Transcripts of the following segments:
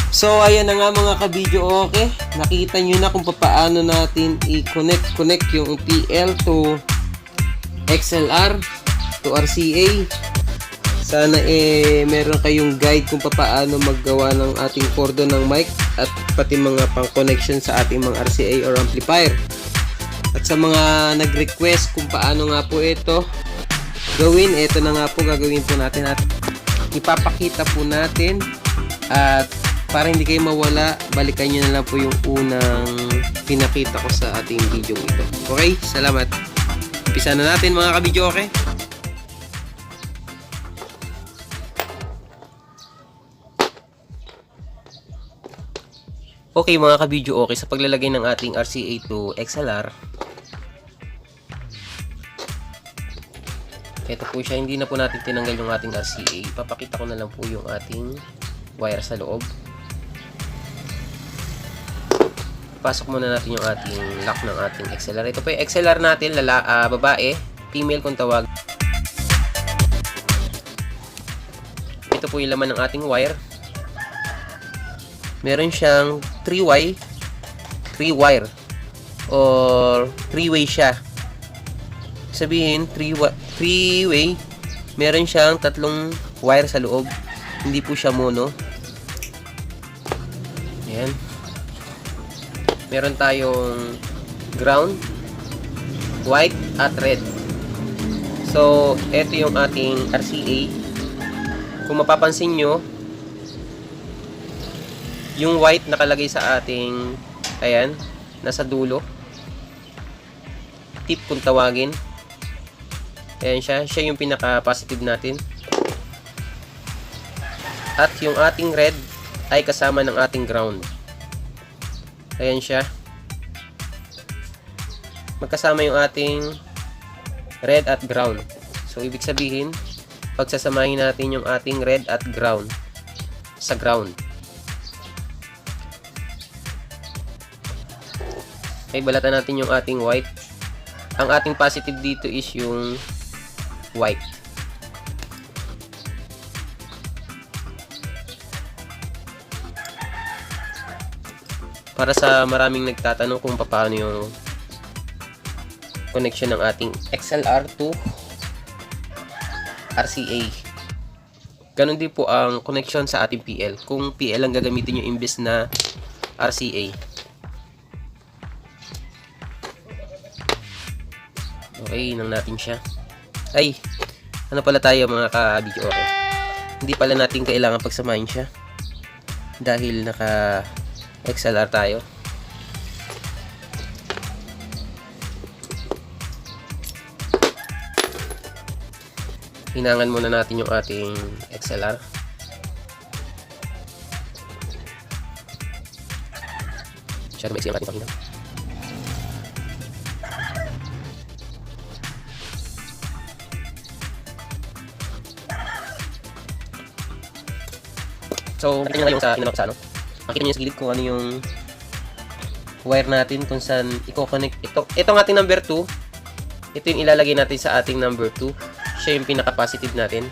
So ayan na nga mga ka-video, okay. Nakita nyo na kung paano natin i-connect yung PL to XLR to RCA. Sana meron kayong guide kung paano maggawa ng ating cordon ng mic at pati mga pang-connection sa ating mga RCA or amplifier. At sa mga nag-request kung paano nga po ito gawin, ito na nga po gagawin po natin at ipapakita po natin. At para hindi kayo mawala, balikan nyo na lang po yung unang pinakita ko sa ating video ito. Okay, salamat. Umpisa na natin mga ka-video, okay? Okay mga ka-video, okay, sa paglalagay ng ating RCA to XLR, ito po siya, hindi na po natin tinanggal yung ating RCA. Papakita ko na lang po yung ating wire sa loob. Pasok muna natin yung ating lock ng ating XLR. Ito po yung XLR natin, babae, female kung tawag. Ito po yung laman ng ating wire. Meron siyang 3 wire or 3-way siya. Sabihin 3-way, meron siyang 3 wire sa loob. Hindi po siya mono. Ayan. Meron tayong ground, white at red. So, ito yung ating RCA. Kung mapapansin nyo, yung white nakalagay sa ating, ayan, nasa dulo. Tip kung tawagin. Ayan siya. Siya yung pinaka-positive natin. At yung ating red ay kasama ng ating ground. Ayan siya. Magkasama yung ating red at ground. So, ibig sabihin, pagsasamahin natin yung ating red at ground sa ground. Okay, balatan natin yung ating white. Ang ating positive dito is yung white. Para sa maraming nagtatanong kung paano yung connection ng ating XLR to RCA. Ganon din po ang connection sa ating PL. Kung PL ang gagamitin nyo imbes na RCA. Okay, nang natin siya. Ay, ano pala tayo mga ka-video, okay. Hindi pala natin kailangan pagsamahin siya. Dahil naka XLR tayo. Hinangan muna natin yung ating XLR. Masyado maiksi ang ating paghinang. So, nakita nyo na yung sa hinanap sa ano. Makita nyo sa gilid kung ano yung wire natin kung saan i-connect. Ito ang ating number 2. Ito yung ilalagay natin sa ating number 2. Siya yung pinaka-positive natin.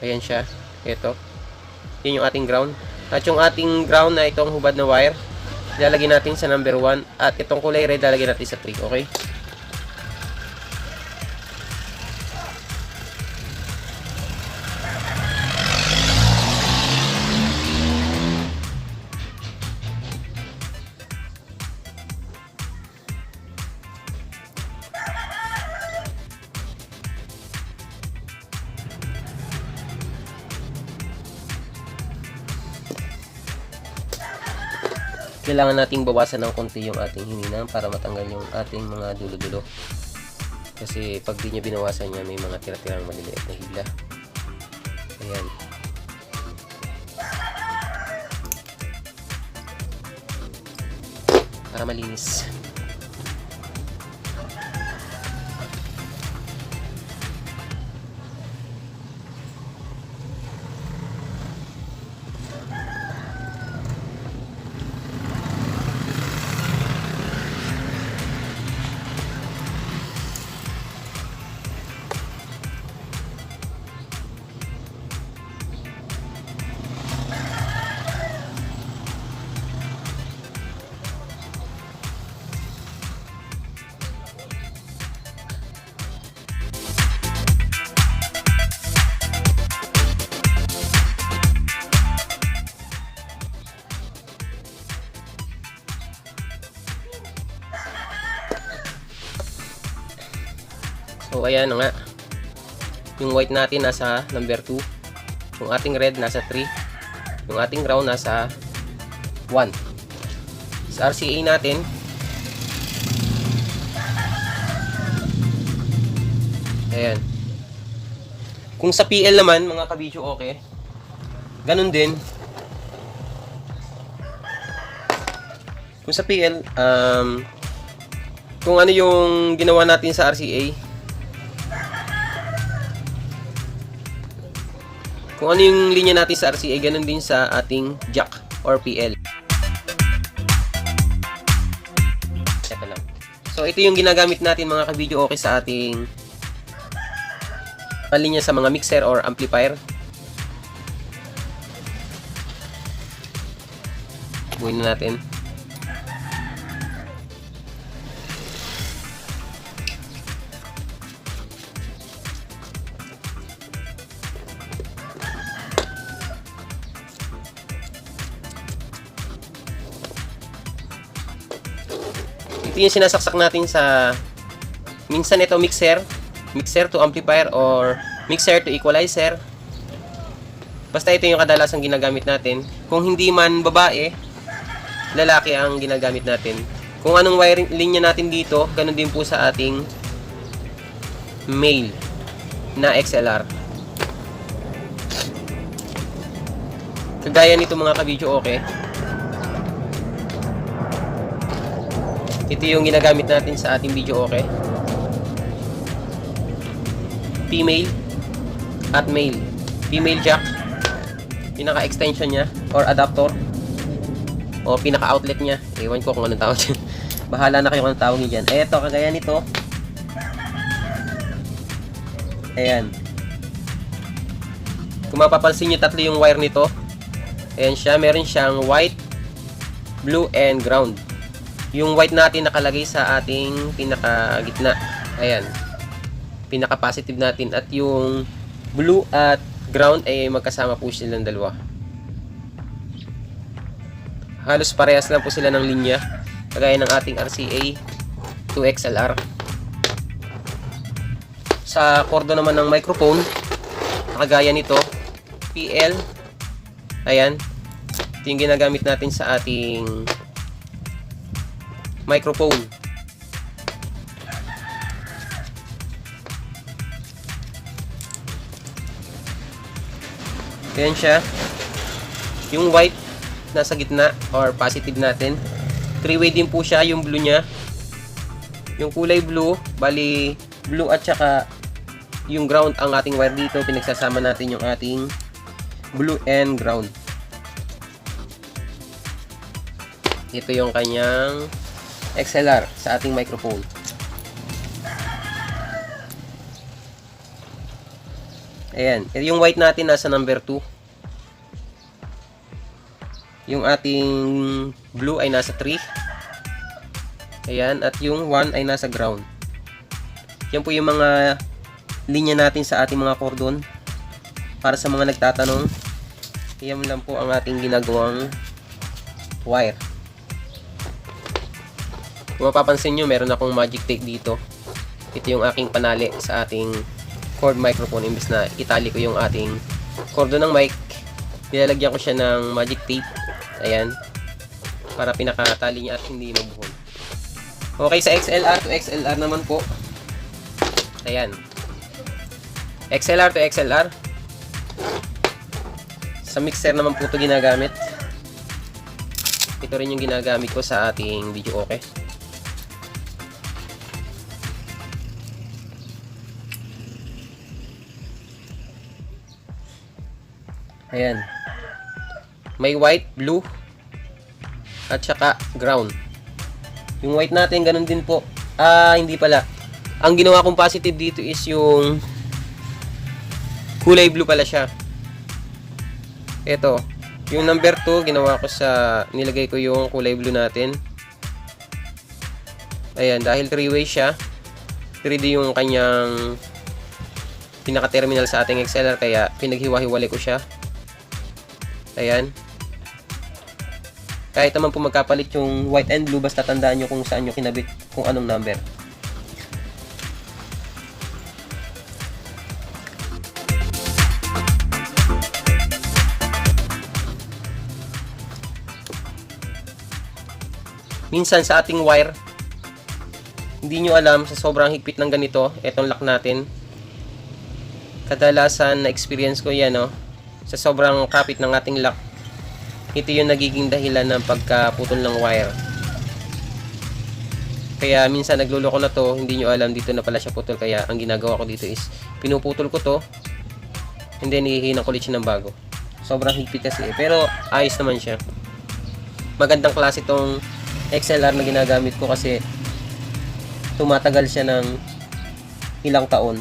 Ayan siya. Ito. Yun yung ating ground. At yung ating ground na itong hubad na wire, ilalagay natin sa number 1. At itong kulay red, ilalagay natin sa 3. Okay? Kailangan nating bawasan ng konti yung ating hinina para matanggal yung ating mga dulo-dulo. Kasi pag di nyo binawasan yan, may mga tira-tirang maliliit na hila. Ayan. Para malinis. So ayan na nga. Yung white natin nasa number 2. Yung ating red nasa 3. Yung ating ground nasa 1. Sa RCA natin, ayan. Kung sa PL naman, mga kabidyo, okay. Ganun din. Kung sa PL, kung ano yung ginawa natin sa RCA, kung ano yung linya natin sa RCA, ganun din sa ating jack or PL. Ito lang. So, ito yung ginagamit natin mga kabidyo, okay, sa ating linya sa mga mixer or amplifier. Buuin na natin. Ito yung sinasaksak natin sa, minsan ito mixer to amplifier or mixer to equalizer. Basta ito yung kadalasang ginagamit natin. Kung hindi man babae, lalaki ang ginagamit natin. Kung anong wiring linya natin dito, ganun din po sa ating male na XLR. Kagaya nito mga kabidyo, okay. Ito yung ginagamit natin sa ating video, okay. Female at male. Female jack, pinaka-extension niya or adapter o pinaka-outlet niya. Ewan ko kung anong tawag dyan. Bahala na kayo kung anong tawag niya dyan. Eto, kagaya nito. Ayan. Kung mapapansin nyo, tatlo yung wire nito. Ayan siya. Meron siyang white, blue, and ground. Yung white natin nakalagay sa ating pinaka-gitna. Ayan. Pinaka-positive natin. At yung blue at ground ay magkasama po silang dalawa. Halos parehas lang po sila ng linya. Kagaya ng ating RCA to XLR. Sa kordo naman ng microphone, kagaya nito, PL. Ayan. Ito yung ginagamit natin sa ating microphone. Ayan siya. Yung white nasa gitna or positive natin. Three-way din po siya, yung blue niya. Yung kulay blue, bali blue at saka yung ground ang ating wire dito. Pinagsasama natin yung ating blue and ground. Ito yung kanyang XLR sa ating microphone. Ayan. Yung white natin nasa number 2. Yung ating blue ay nasa 3. Ayan. At yung 1 ay nasa ground. Yan po yung mga linya natin sa ating mga cordon. Para sa mga nagtatanong, yan lang po ang ating ginagawang wire. Kung mapapansin nyo, meron akong magic tape dito. Ito yung aking panali sa ating cord microphone. Imbis na itali ko yung ating cordon ng mic, nilalagyan ko siya ng magic tape. Ayan. Para pinakatali niya at hindi mabuhol. Okay, sa XLR to XLR naman po. Ayan. XLR to XLR. Sa mixer naman po ito ginagamit. Ito rin yung ginagamit ko sa ating video, okay. Ayan. May white, blue, at saka ground. Yung white natin, ganun din po. Hindi pala. Ang ginawa kong positive dito is yung kulay blue pala siya. Ito. Yung number 2, ginawa ko sa, nilagay ko yung kulay blue natin. Ayan, dahil 3-way siya. 3D yung kanyang pinaka-terminal sa ating XLR, kaya pinaghiwa-hiwalay ko siya. Ayan. Kahit naman po magkapalit yung white and blue, basta tandaan nyo kung saan nyo kinabit, kung anong number. minsan sa ating wire, hindi nyo alam, sa sobrang higpit ng ganito, etong lock natin, kadalasan na experience ko yan, no? Sa sobrang kapit ng ating lock, ito yung nagiging dahilan ng pagkaputol ng wire. Kaya minsan nagluloko na to, hindi nyo alam dito na pala siya putol. Kaya ang ginagawa ko dito is pinuputol ko to, and then hihinang ko ulit siya ng bago. Sobrang higpit kasi pero ayos naman siya. Magandang klase itong XLR na ginagamit ko kasi tumatagal siya ng ilang taon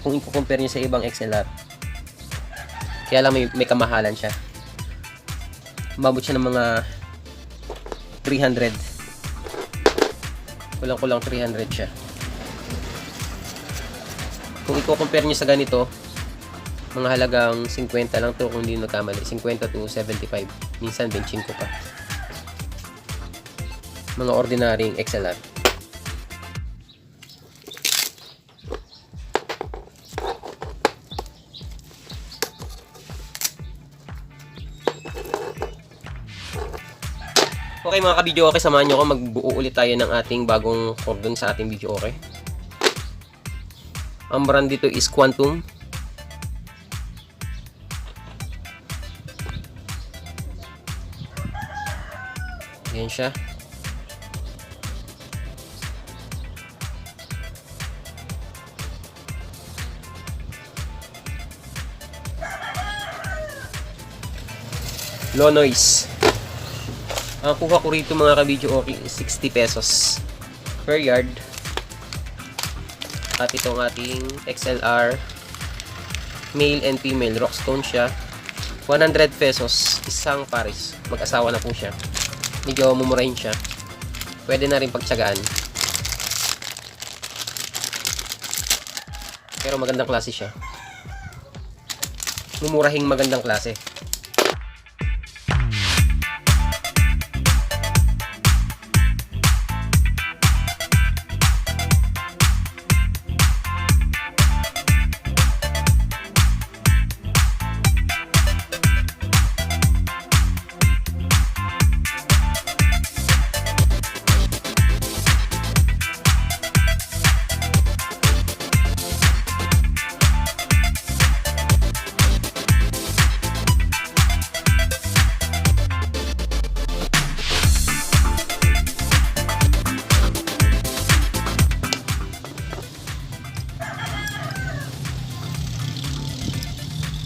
kung i-compare nyo sa ibang XLR. Kaya lang may kamahalan siya. Umabot siya ng mga 300. Kulang-kulang 300 siya. Kung i-compare nyo sa ganito, mga halagang 50 lang to kung hindi nagkamali. 50 to 75. Minsan 25 pa. Mga ordinaryong XLR. Okay mga ka-video, okay, samahan nyo ako, magbuo ulit tayo ng ating bagong cordon sa ating video, okay? Ang brand dito is Quantum. Ayan siya. Low noise. Ang kuha ko rito mga ka-video, okay, 60 pesos per yard. At itong ating XLR male and female, rockstone siya, 100 pesos isang pares. Mag-asawa na po siya. Medyo mumurahin siya, pwede na rin pagtsagaan, pero magandang klase siya. Mumurahing magandang klase.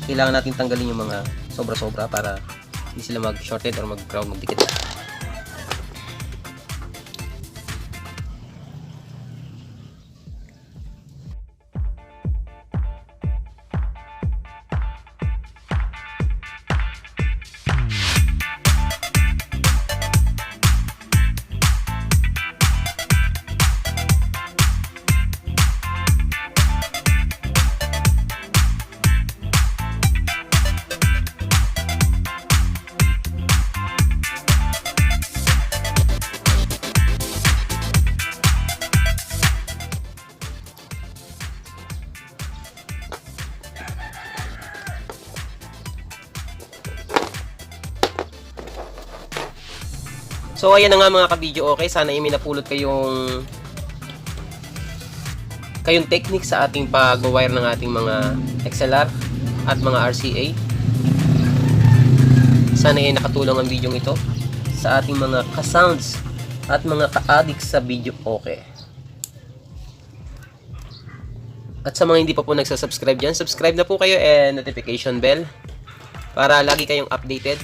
Kailangan natin tanggalin yung mga sobra-sobra para hindi sila mag-shorted or mag-ground, magdikit. So ayan na nga mga ka-video, okay, sana may napulot kayong technique sa ating pag-wire ng ating mga XLR at mga RCA. Sana ay nakatulong ang video ito sa ating mga ka-sounds at mga ka-addicts sa video, okay. At sa mga hindi pa po nagsasubscribe dyan, subscribe na po kayo and notification bell para lagi kayong updated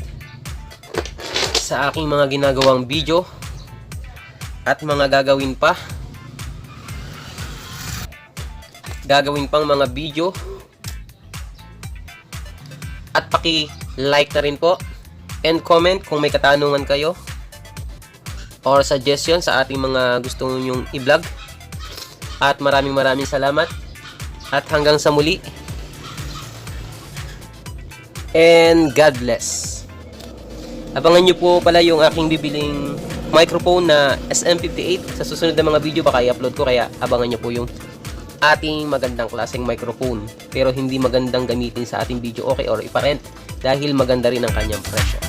sa aking mga ginagawang video at mga gagawin pang mga video. At paki-like na rin po and comment kung may katanungan kayo or suggestion sa ating mga gusto nyong i-vlog. At maraming salamat at hanggang sa muli, and God bless. Abangan nyo po pala yung aking bibiling microphone na SM58 sa susunod na mga video, baka i-upload ko, kaya abangan nyo po yung ating magandang klaseng microphone pero hindi magandang gamitin sa ating video, okay, or iparent dahil maganda rin ang kanyang presyo.